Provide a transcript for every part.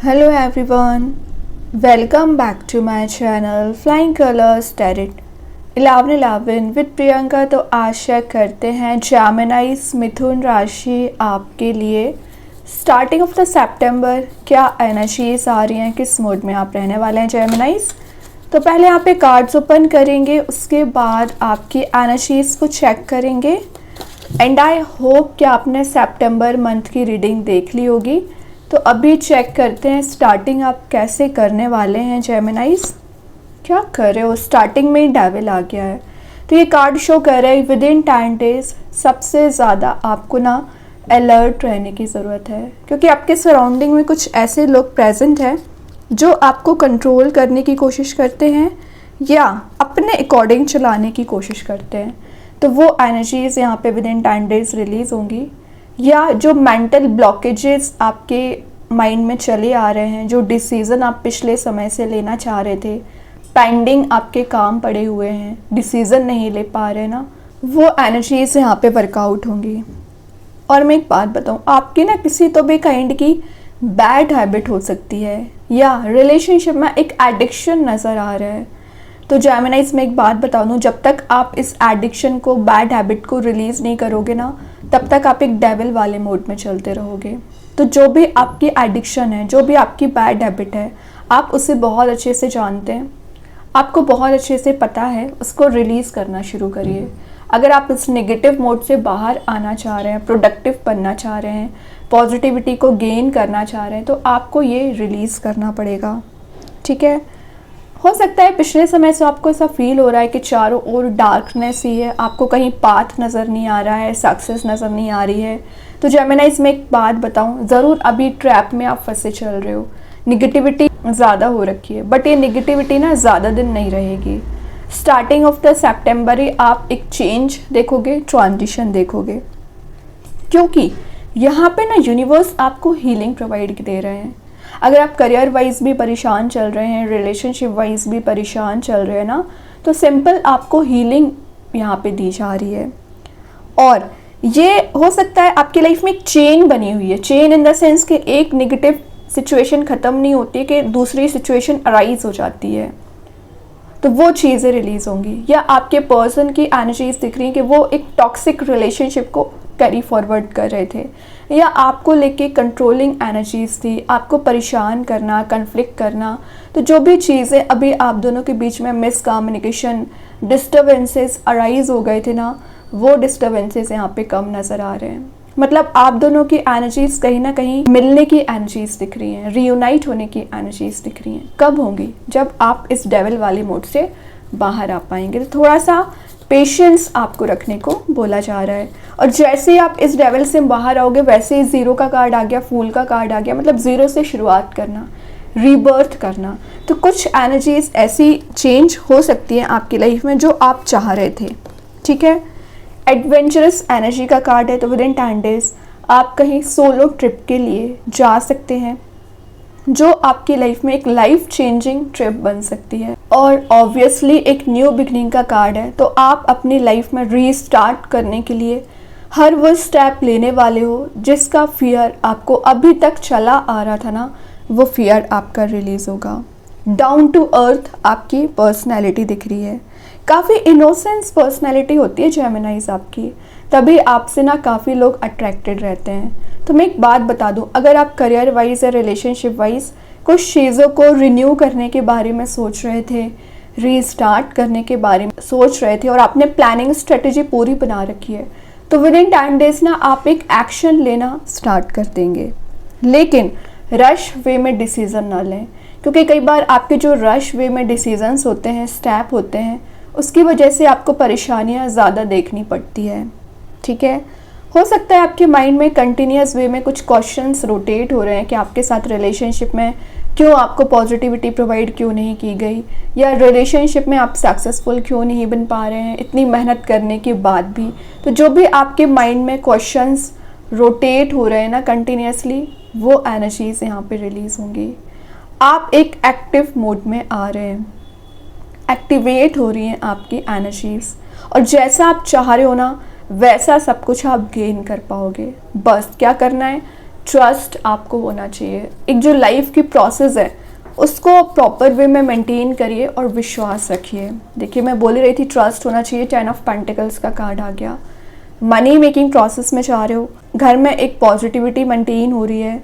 Hello everyone, welcome back to my channel Flying Colors Tarot 1111 with Priyanka. तो आशा करते हैं जेमिनीज मिथुन राशि आपके लिए स्टार्टिंग ऑफ द सितंबर क्या एनर्जीज आ रही हैं, किस मूड में आप रहने वाले हैं जेमिनीज। तो पहले यहाँ पे कार्ड्स ओपन करेंगे, उसके बाद आपकी एनर्जीज को चेक करेंगे एंड आई होप कि आपने सितंबर मंथ की रीडिंग देख ली होगी। तो अभी चेक करते हैं स्टार्टिंग आप कैसे करने वाले हैं जेमिनीज। क्या कर रहे हो, स्टार्टिंग में ही डेविल आ गया है। तो ये कार्ड शो कर रहा है विद इन 10 डेज सबसे ज़्यादा आपको ना अलर्ट रहने की ज़रूरत है, क्योंकि आपके सराउंडिंग में कुछ ऐसे लोग प्रेजेंट हैं जो आपको कंट्रोल करने की कोशिश करते हैं या अपने अकॉर्डिंग चलाने की कोशिश करते हैं। तो वो एनर्जीज़ यहाँ पे विद इन 10 डेज रिलीज़ होंगी, या जो मेंटल ब्लॉकेजेस आपके माइंड में चले आ रहे हैं, जो डिसीज़न आप पिछले समय से लेना चाह रहे थे, पेंडिंग आपके काम पड़े हुए हैं, डिसीज़न नहीं ले पा रहे ना, वो एनर्जीज यहाँ पे वर्कआउट होंगी। और मैं एक बात बताऊँ, आपकी ना किसी तो भी काइंड की बैड हैबिट हो सकती है या रिलेशनशिप में एक एडिक्शन नज़र आ रहा है। तो जेमिनीज में एक बात बता दूँ, जब तक आप इस एडिक्शन को, बैड हैबिट को रिलीज़ नहीं करोगे ना, तब तक आप एक डेविल वाले मोड में चलते रहोगे। तो जो भी आपकी एडिक्शन है, जो भी आपकी बैड हैबिट है, आप उसे बहुत अच्छे से जानते हैं, आपको बहुत अच्छे से पता है, उसको रिलीज़ करना शुरू करिए। अगर आप इस नेगेटिव मोड से बाहर आना चाह रहे हैं, प्रोडक्टिव बनना चाह रहे हैं, पॉजिटिविटी को गेन करना चाह रहे हैं, तो आपको ये रिलीज़ करना पड़ेगा। ठीक है। हो सकता है पिछले समय से आपको ऐसा फील हो रहा है कि चारों ओर डार्कनेस ही है, आपको कहीं पाथ नज़र नहीं आ रहा है, सक्सेस नज़र नहीं आ रही है। तो जेमिनीज में एक बात बताऊं, ज़रूर अभी ट्रैप में आप फंसे चल रहे हो, निगेटिविटी ज़्यादा हो रखी है, बट ये निगेटिविटी ना ज़्यादा दिन नहीं रहेगी। स्टार्टिंग ऑफ द सितंबर ही आप एक चेंज देखोगे, ट्रांजिशन देखोगे, क्योंकि यहाँ पे ना यूनिवर्स आपको हीलिंग प्रोवाइड दे रहे हैं। अगर आप करियर वाइज भी परेशान चल रहे हैं, रिलेशनशिप वाइज भी परेशान चल रहे हैं ना, तो सिंपल आपको हीलिंग यहाँ पे दी जा रही है। और ये हो सकता है आपकी लाइफ में एक चेन बनी हुई है, चेन इन द सेंस कि एक नेगेटिव सिचुएशन ख़त्म नहीं होती कि दूसरी सिचुएशन अराइज हो जाती है, तो वो चीज़ें रिलीज़ होंगी। या आपके पर्सन की एनर्जीज दिख रही हैं कि वो एक टॉक्सिक रिलेशनशिप को कैरी फॉरवर्ड कर रहे थे, या आपको लेके कंट्रोलिंग एनर्जीज थी, आपको परेशान करना, कन्फ्लिक्ट करना। तो जो भी चीज़ें अभी आप दोनों के बीच में मिसकम्युनिकेशन, डिस्टर्बेंसेस अराइज हो गए थे ना, वो डिस्टर्बेंसेस यहाँ पे कम नज़र आ रहे हैं। मतलब आप दोनों की एनर्जीज कहीं ना कहीं मिलने की एनर्जीज दिख रही हैं, रीयूनाइट होने की एनर्जीज दिख रही हैं। कब होंगी? जब आप इस डेविल वाले मोड से बाहर आ पाएंगे। तो थोड़ा सा पेशेंस आपको रखने को बोला जा रहा है। और जैसे ही आप इस डेविल से बाहर आओगे, वैसे ही ज़ीरो का कार्ड आ गया, फूल का कार्ड आ गया, मतलब ज़ीरो से शुरुआत करना, रीबर्थ करना। तो कुछ एनर्जीज ऐसी चेंज हो सकती हैं आपकी लाइफ में जो आप चाह रहे थे। ठीक है। एडवेंचरस एनर्जी का कार्ड है, तो विद इन 10 डेज आप कहीं सोलो ट्रिप के लिए जा सकते हैं, जो आपकी लाइफ में एक लाइफ चेंजिंग ट्रिप बन सकती है। और ऑब्वियसली एक न्यू बिगनिंग का कार्ड है, तो आप अपनी लाइफ में रीस्टार्ट करने के लिए हर वो स्टेप लेने वाले हो जिसका फियर आपको अभी तक चला आ रहा था ना, वो फियर आपका रिलीज़ होगा। डाउन टू अर्थ आपकी पर्सनैलिटी दिख रही है, काफ़ी इनोसेंस पर्सनैलिटी होती है जेमिनीज आपकी, तभी आपसे ना काफ़ी लोग अट्रैक्टेड रहते हैं। तो मैं एक बात बता दूं, अगर आप करियर वाइज या रिलेशनशिप वाइज कुछ चीज़ों को रिन्यू करने के बारे में सोच रहे थे, रीस्टार्ट करने के बारे में सोच रहे थे, और आपने प्लानिंग स्ट्रेटजी पूरी बना रखी है, तो विद इन 10 डेज ना आप एक एक्शन लेना स्टार्ट कर देंगे। लेकिन रश वे में डिसीज़न ना लें, क्योंकि कई बार आपके जो रश वे में डिसीजंस होते हैं, स्टेप होते हैं, उसकी वजह से आपको परेशानियां ज़्यादा देखनी पड़ती है। ठीक है। हो सकता है आपके माइंड में कंटिन्यूस वे में कुछ क्वेश्चंस रोटेट हो रहे हैं कि आपके साथ रिलेशनशिप में क्यों आपको पॉजिटिविटी प्रोवाइड क्यों नहीं की गई, या रिलेशनशिप में आप सक्सेसफुल क्यों नहीं बन पा रहे हैं इतनी मेहनत करने के बाद भी। तो जो भी आपके माइंड में क्वेश्चंस रोटेट हो रहे हैं ना कंटिन्यूसली, वो एनर्जीज यहाँ पे रिलीज़ होंगी। आप एक एक्टिव मोड में आ रहे हैं, एक्टिवेट हो रही हैं आपकी एनर्जीज, और जैसा आप चाह रहे हो ना वैसा सब कुछ आप गेन कर पाओगे। बस क्या करना है, ट्रस्ट आपको होना चाहिए। एक जो लाइफ की प्रोसेस है उसको प्रॉपर वे में मेंटेन करिए और विश्वास रखिए। देखिए मैं बोल ही रही थी ट्रस्ट होना चाहिए, 10 ऑफ पेंटिकल्स का कार्ड आ गया। मनी मेकिंग प्रोसेस में जा रहे हो, घर में एक पॉजिटिविटी मेंटेन हो रही है,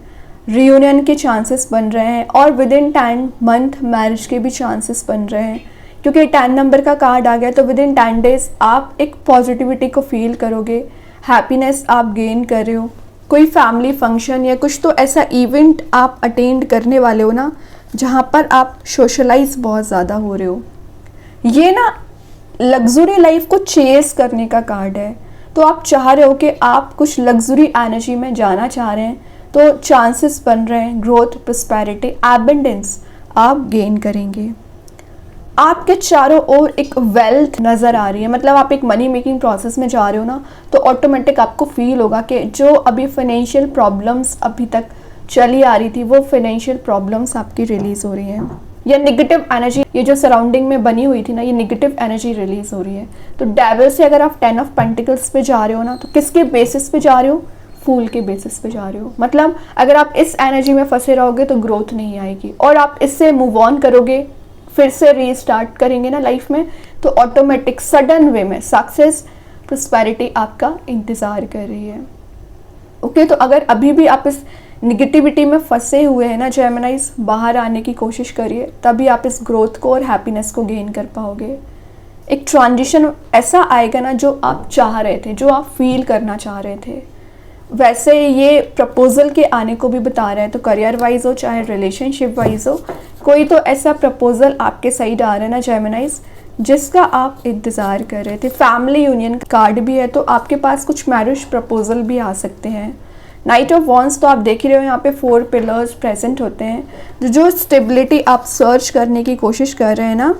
रियूनियन के चांसेस बन रहे हैं और विद इन 10 मंथ मैरिज के भी चांसेस बन रहे हैं, क्योंकि 10 नंबर का कार्ड आ गया। तो विद इन 10 डेज आप एक पॉजिटिविटी को फील करोगे, हैप्पीनेस आप गेन कर रहे हो। कोई फैमिली फंक्शन या कुछ तो ऐसा इवेंट आप अटेंड करने वाले हो ना, जहाँ पर आप सोशलाइज बहुत ज़्यादा हो रहे हो। ये ना लग्जरी लाइफ को चेस करने का कार्ड है। तो आप चाह रहे हो कि आप कुछ लग्जरी एनर्जी में जाना चाह रहे हैं, तो चांसेस बन रहे हैं, ग्रोथ, प्रॉस्पेरिटी, एबंडेंस आप गेन करेंगे। आपके चारों ओर एक वेल्थ नज़र आ रही है, मतलब आप एक मनी मेकिंग प्रोसेस में जा रहे हो ना, तो ऑटोमेटिक आपको फील होगा कि जो अभी फाइनेंशियल प्रॉब्लम्स अभी तक चली आ रही थी, वो फाइनेंशियल प्रॉब्लम्स आपकी रिलीज़ हो रही हैं। या नेगेटिव एनर्जी, ये जो सराउंडिंग में बनी हुई थी ना, ये नेगेटिव एनर्जी रिलीज़ हो रही है। तो डेविल से अगर आप 10 ऑफ पेंटिकल्स पे जा रहे हो ना, तो किसके बेसिस पे जा रहे हो? फूल के बेसिस पे जा रहे हो। मतलब अगर आप इस एनर्जी में फंसे रहोगे तो ग्रोथ नहीं आएगी, और आप इससे मूव ऑन करोगे, फिर से रीस्टार्ट करेंगे ना लाइफ में, तो ऑटोमेटिक सडन वे में सक्सेस, प्रॉस्पेरिटी आपका इंतज़ार कर रही है। ओके, तो अगर अभी भी आप इस निगेटिविटी में फंसे हुए हैं ना जेमिनाइज, बाहर आने की कोशिश करिए, तभी आप इस ग्रोथ को और हैप्पीनेस को गेन कर पाओगे। एक ट्रांजिशन ऐसा आएगा ना जो आप चाह रहे थे, जो आप फील करना चाह रहे थे। वैसे ये प्रपोजल के आने को भी बता रहा है, तो करियर वाइज हो चाहे रिलेशनशिप वाइज हो, कोई तो ऐसा प्रपोजल आपके साइड आ रहा है ना जेमिनाइज, जिसका आप इंतज़ार कर रहे थे। फैमिली यूनियन कार्ड भी है, तो आपके पास कुछ मैरिज प्रपोजल भी आ सकते हैं। नाइट ऑफ वॉन्स, तो आप देख ही रहे हो यहाँ पे 4 पिलर्स प्रेजेंट होते हैं। जो स्टेबिलिटी आप सर्च करने की कोशिश कर रहे हैं ना,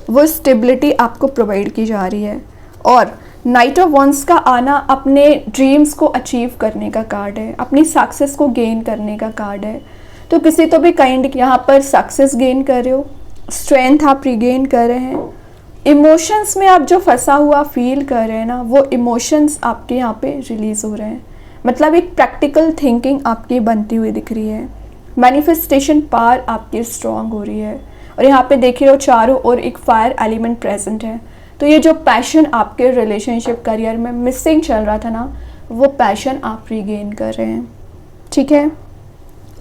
वो स्टेबिलिटी आपको प्रोवाइड की जा रही है। और नाइट ऑफ वॉन्स का आना अपने ड्रीम्स को अचीव करने का कार्ड है, अपनी सक्सेस को गेन करने का कार्ड है। तो किसी तो भी काइंड यहाँ पर सक्सेस गेन कर रहे हो, स्ट्रेंथ आप रिगेन कर रहे हैं। इमोशंस में आप जो फंसा हुआ फील कर रहे हैं ना, वो इमोशंस आपके यहाँ पे रिलीज़ हो रहे हैं। मतलब एक प्रैक्टिकल थिंकिंग आपकी बनती हुई दिख रही है। मैनिफेस्टेशन पावर आपकी स्ट्रॉन्ग हो रही है। और यहाँ पे देखिए हो चारों ओर एक फायर एलिमेंट प्रेजेंट है। तो ये जो पैशन आपके रिलेशनशिप करियर में मिसिंग चल रहा था ना, वो पैशन आप रीगेन कर रहे हैं। ठीक है,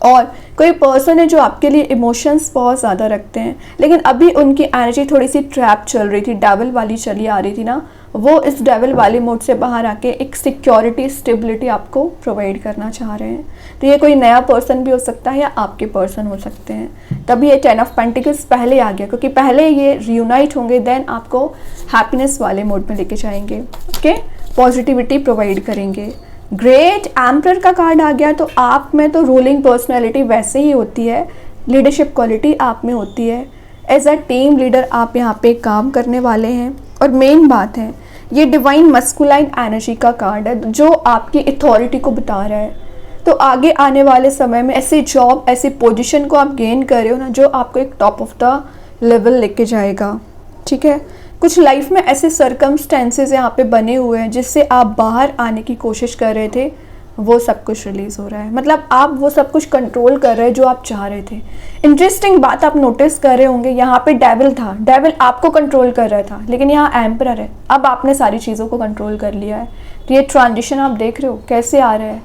और कोई पर्सन है जो आपके लिए इमोशंस बहुत ज़्यादा रखते हैं, लेकिन अभी उनकी एनर्जी थोड़ी सी ट्रैप चल रही थी, डेविल वाली चली आ रही थी ना, वो इस डेविल वाले मोड से बाहर आके एक सिक्योरिटी, स्टेबिलिटी आपको प्रोवाइड करना चाह रहे हैं। तो ये कोई नया पर्सन भी हो सकता है या आपके पर्सन हो सकते हैं। तभी ये 10 ऑफ पेंटिकल्स पहले आ गया, क्योंकि पहले ये रियूनाइट होंगे, देन आपको हैप्पीनेस वाले मोड में लेके जाएंगे। ओके, पॉजिटिविटी प्रोवाइड करेंगे। ग्रेट एम्परर का कार्ड आ गया। तो आप में तो रूलिंग पर्सनैलिटी वैसे ही होती है, लीडरशिप क्वालिटी आप में होती है। एज अ टीम लीडर आप यहाँ पे काम करने वाले हैं। और मेन बात है, ये डिवाइन मस्कुलाइन एनर्जी का कार्ड है, जो आपकी अथॉरिटी को बता रहा है। तो आगे आने वाले समय में ऐसी जॉब, ऐसी पोजीशन को आप गेन कर रहे हो ना, जो आपको एक टॉप ऑफ द लेवल लेके जाएगा। ठीक है, कुछ लाइफ में ऐसे सर्कमस्टेंसेस यहाँ पे बने हुए हैं जिससे आप बाहर आने की कोशिश कर रहे थे, वो सब कुछ रिलीज़ हो रहा है। मतलब आप वो सब कुछ कंट्रोल कर रहे हैं जो आप चाह रहे थे। इंटरेस्टिंग बात आप नोटिस कर रहे होंगे, यहाँ पे डेविल था, डेविल आपको कंट्रोल कर रहा था, लेकिन यहाँ एम्परर है। अब आपने सारी चीज़ों को कंट्रोल कर लिया है। तो ये ट्रांजिशन आप देख रहे हो कैसे आ रहा है,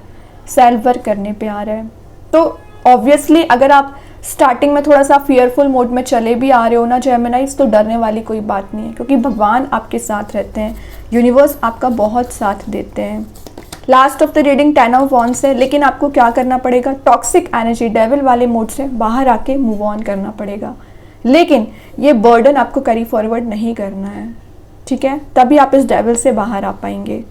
सेल्फ वर्क करने पे आ रहा है। तो ऑब्वियसली अगर आप स्टार्टिंग में थोड़ा सा फियरफुल मोड में चले भी आ रहे हो ना जेमिनाइज, तो डरने वाली कोई बात नहीं है, क्योंकि भगवान आपके साथ रहते हैं, यूनिवर्स आपका बहुत साथ देते हैं। Last of the reading 10 of wands है, लेकिन आपको क्या करना पड़ेगा, टॉक्सिक एनर्जी, डेविल वाले मोड से बाहर आके मूव ऑन करना पड़ेगा। लेकिन ये बर्डन आपको कैरी फॉरवर्ड नहीं करना है। ठीक है, तभी आप इस डेविल से बाहर आ पाएंगे।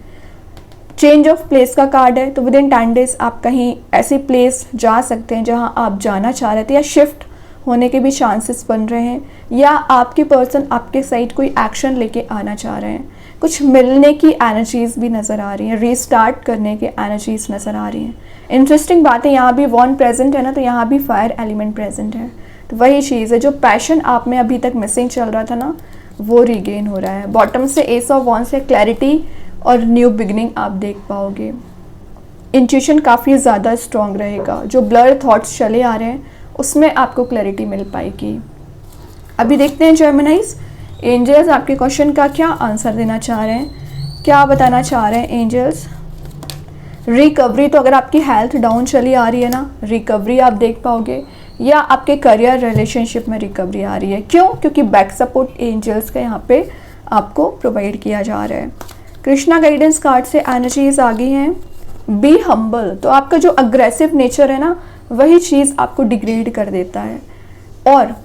चेंज ऑफ प्लेस का कार्ड है। तो विद इन 10 डेज आप कहीं ऐसी प्लेस जा सकते हैं जहां आप जाना चाह रहे थे, या शिफ्ट होने के भी चांसेस बन रहे हैं, या आपके पर्सन आपके साइड कोई एक्शन लेके आना चाह रहे हैं। कुछ मिलने की एनर्जीज भी नज़र आ रही हैं, रीस्टार्ट करने की एनर्जीज नज़र आ रही हैं। इंटरेस्टिंग बात है, यहाँ भी वॉन्ड प्रेजेंट है ना, तो यहाँ भी फायर एलिमेंट प्रेजेंट है। तो वही चीज़ है, जो पैशन आप में अभी तक मिसिंग चल रहा था ना, वो रीगेन हो रहा है। बॉटम से एस ऑफ वॉन्ड्स से क्लैरिटी और न्यू बिगनिंग आप देख पाओगे। इंट्यूशन काफ़ी ज़्यादा स्ट्रॉन्ग रहेगा। जो ब्लर थॉट्स चले आ रहे हैं उसमें आपको क्लैरिटी मिल पाएगी। अभी देखते हैं जेमिनाइज, एंजल्स आपके क्वेश्चन का क्या आंसर देना चाह रहे हैं, क्या बताना चाह रहे हैं एंजल्स। रिकवरी, तो अगर आपकी हेल्थ डाउन चली आ रही है ना, रिकवरी आप देख पाओगे, या आपके करियर रिलेशनशिप में रिकवरी आ रही है। क्यों? क्योंकि बैक सपोर्ट एंजल्स का यहाँ पे आपको प्रोवाइड किया जा रहा है। कृष्णा गाइडेंस कार्ड से एनर्जीज आ गई हैं। बी हम्बल, तो आपका जो अग्रेसिव नेचर है ना, वही चीज़ आपको डिग्रेड कर देता है। और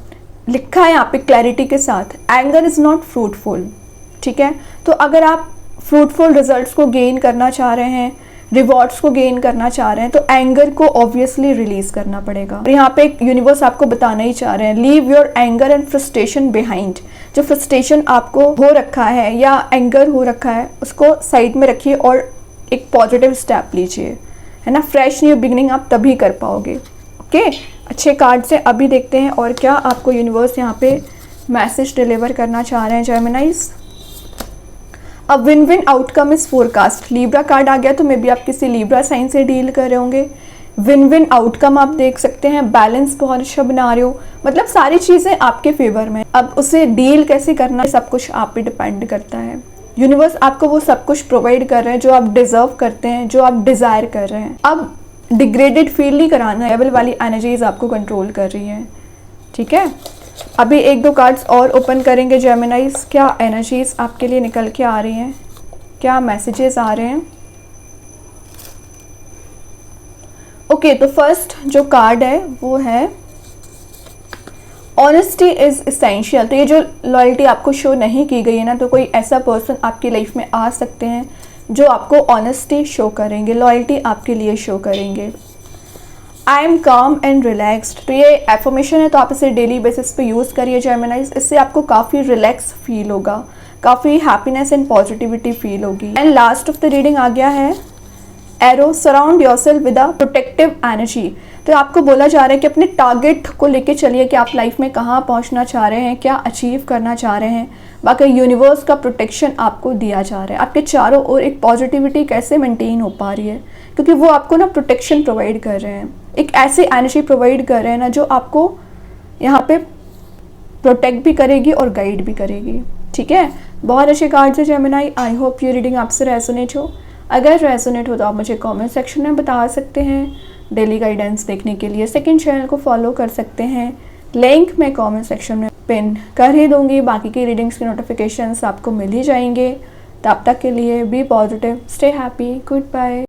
लिखा है यहाँ पे क्लैरिटी के साथ, एंगर इज़ नॉट फ्रूटफुल। ठीक है, तो अगर आप फ्रूटफुल रिजल्ट्स को गेन करना चाह रहे हैं, रिवॉर्ड्स को गेन करना चाह रहे हैं, तो एंगर को ऑब्वियसली रिलीज करना पड़ेगा। और यहाँ पे यूनिवर्स आपको बताना ही चाह रहे हैं, leave your anger and frustration behind. जो फ्रस्ट्रेशन आपको हो रखा है या एंगर हो रखा है उसको साइड में रखिए और एक पॉजिटिव स्टेप लीजिए, है ना। फ्रेश न्यू बिगिनिंग आप तभी कर पाओगे। ओके, अच्छे कार्ड से अभी देखते हैं और क्या आपको यूनिवर्स यहाँ पे मैसेज डिलीवर करना चाह रहे हैं जेमिनाइज। अब win win outcome is forecast, Libra card आ गया, तो मे बी आप किसी लीब्रा साइन से डील कर रहे होंगे। विन विन आउटकम आप देख सकते हैं, बैलेंस बहुत अच्छा बना रहे हो, मतलब सारी चीज़ें आपके फेवर में। अब उसे डील कैसे करना है सब कुछ आप पे डिपेंड करता है। यूनिवर्स आपको वो सब कुछ प्रोवाइड कर रहे हैं जो आप डिजर्व करते हैं, जो आप डिज़ायर कर रहे हैं। अब डिग्रेडेड फील नहीं कराना, लेवल वाली एनर्जीज आपको कंट्रोल कर रही हैं। ठीक है, अभी एक दो कार्ड्स और ओपन करेंगे जेमिनाइज, क्या एनर्जीज आपके लिए निकल के आ रही हैं, क्या मैसेजेस आ रहे हैं। ओके, तो फर्स्ट जो कार्ड है वो है ऑनेस्टी इज इसेंशियल। तो ये जो लॉयल्टी आपको शो नहीं की गई है ना, तो कोई ऐसा पर्सन आपकी लाइफ में आ सकते हैं जो आपको ऑनेस्टी शो करेंगे, लॉयल्टी आपके लिए शो करेंगे। आई एम काम एंड रिलैक्सड, तो ये एफर्मेशन है, तो आप इसे डेली बेसिस पे यूज़ करिए जेमिनाइज। इससे आपको काफ़ी रिलैक्स फील होगा, काफ़ी हैप्पीनेस एंड पॉजिटिविटी फील होगी। And last of the reading आ गया है arrow, surround yourself with a protective energy. तो आपको बोला जा रहा है कि अपने टारगेट को लेके चलिए कि आप लाइफ में कहाँ पहुँचना चाह रहे हैं, क्या अचीव करना चाह रहे हैं। बाकी यूनिवर्स का प्रोटेक्शन आपको दिया जा रहा है। आपके चारों ओर एक पॉजिटिविटी कैसे मेंटेन हो पा रही है, क्योंकि वो आपको ना प्रोटेक्शन प्रोवाइड कर रहे हैं, एक ऐसी एनर्जी प्रोवाइड कर रहे हैं ना जो आपको यहाँ पे प्रोटेक्ट भी करेगी और गाइड भी करेगी। ठीक है, बहुत अच्छे कार्ड है जेमिनाई। आई होप ये रीडिंग आपसे रेजोनेट हो। अगर रेजोनेट हो तो आप मुझे कमेंट सेक्शन में बता सकते हैं। डेली गाइडेंस देखने के लिए सेकंड चैनल को फॉलो कर सकते हैं, लिंक मैं कमेंट सेक्शन में पिन कर ही दूंगी। बाकी की रीडिंग्स के नोटिफिकेशंस आपको मिल ही जाएंगे। तब तक के लिए be positive, stay happy, good bye.